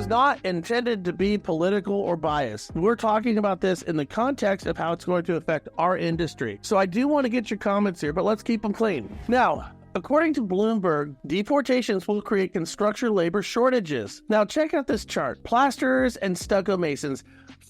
is not intended to be political or biased. We're talking about this in the context of how it's going to affect our industry. So I do want to get your comments here, but let's keep them clean. Now, according to Bloomberg, deportations will create construction labor shortages. Now, check out this chart. Plasterers and stucco masons,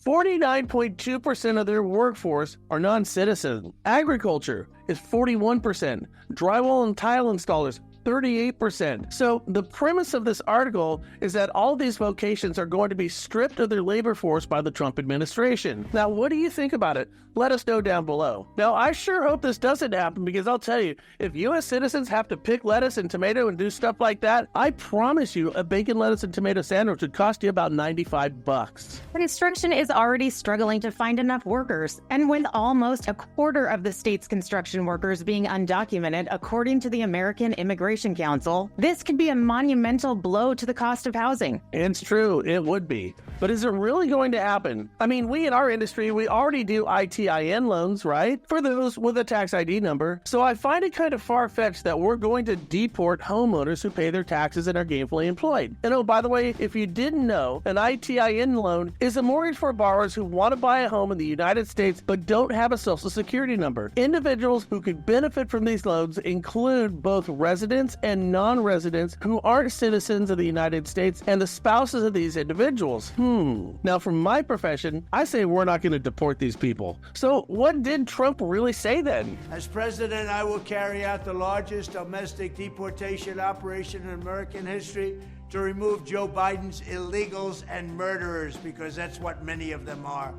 49.2% of their workforce are non-citizens. Agriculture is 41%. Drywall and tile installers, 38%. So the premise of this article is that all these vocations are going to be stripped of their labor force by the Trump administration. Now, what do you think about it? Let us know down below. Now, I sure hope this doesn't happen, because I'll tell you, if U.S. citizens have to pick lettuce and tomato and do stuff like that, I promise you a bacon, lettuce, and tomato sandwich would cost you about $95. Construction is already struggling to find enough workers, and with almost a quarter of the state's construction workers being undocumented, according to the American Immigration Council, this could be a monumental blow to the cost of housing. It's true, it would be. But is it really going to happen? I mean, we in our industry, we already do ITIN loans, right? For those with a tax ID number. So I find it kind of far-fetched that we're going to deport homeowners who pay their taxes and are gainfully employed. And oh, by the way, if you didn't know, an ITIN loan is a mortgage for borrowers who want to buy a home in the United States but don't have a social security number. Individuals who could benefit from these loans include both residents and non-residents who aren't citizens of the United States and the spouses of these individuals. Now, from my profession, I say we're not going to deport these people. So what did Trump really say then? As president, I will carry out the largest domestic deportation operation in American history to remove Joe Biden's illegals and murderers, because that's what many of them are.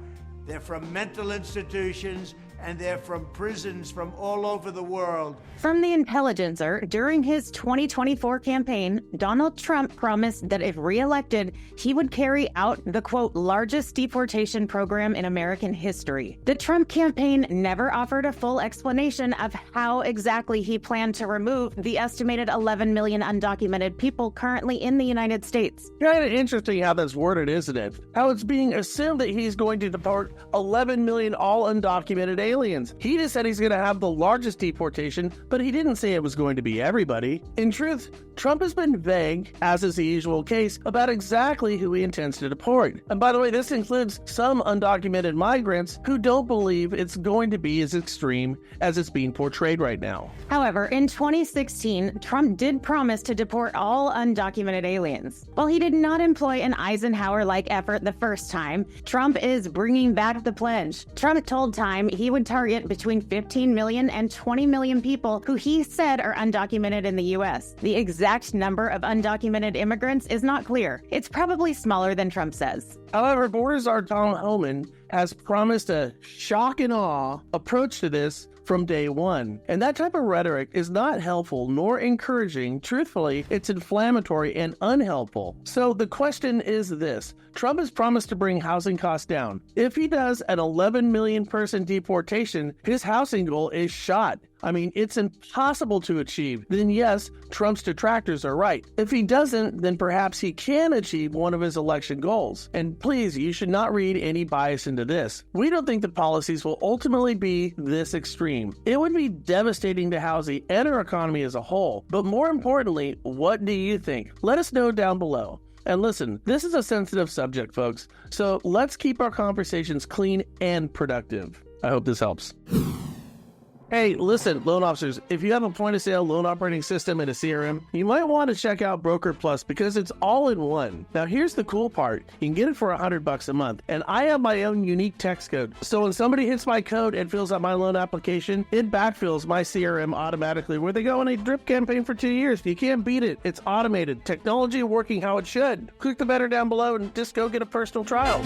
They're from mental institutions, and they're from prisons from all over the world. From The Intelligencer, during his 2024 campaign, Donald Trump promised that if reelected, he would carry out the, quote, largest deportation program in American history. The Trump campaign never offered a full explanation of how exactly he planned to remove the estimated 11 million undocumented people currently in the United States. Kind of interesting how that's worded, isn't it? How it's being assumed that he's going to deport 11 million all undocumented aliens. He just said he's going to have the largest deportation, but he didn't say it was going to be everybody. In truth, Trump has been vague, as is the usual case, about exactly who he intends to deport. And by the way, this includes some undocumented migrants who don't believe it's going to be as extreme as it's being portrayed right now. However, in 2016, Trump did promise to deport all undocumented aliens. While he did not employ an Eisenhower-like effort the first time, Trump is bringing back the pledge. Trump told Time he would target between 15 million and 20 million people who he said are undocumented in the U.S. The exact number of undocumented immigrants is not clear. It's probably smaller than Trump says. However, Borders Czar Tom Homan has promised a shock and awe approach to this from day one. And that type of rhetoric is not helpful nor encouraging. Truthfully, it's inflammatory and unhelpful. So the question is this: Trump has promised to bring housing costs down. If he does an 11 million person deportation, his housing goal is shot. I mean, it's impossible to achieve. Then yes, Trump's detractors are right. If he doesn't, then perhaps he can achieve one of his election goals. And please, you should not read any bias into this. We don't think the policies will ultimately be this extreme. It would be devastating to housing and our economy as a whole. But more importantly, what do you think? Let us know down below. And listen, this is a sensitive subject, folks. So let's keep our conversations clean and productive. I hope this helps. Hey, listen, loan officers, if you have a point-of-sale loan operating system and a CRM, you might want to check out Broker Plus because it's all in one. Now, here's the cool part. You can get it for $100 a month, and I have my own unique text code. So when somebody hits my code and fills out my loan application, it backfills my CRM automatically where they go on a drip campaign for 2 years. You can't beat it. It's automated. Technology working how it should. Click the banner down below and just go get a personal trial.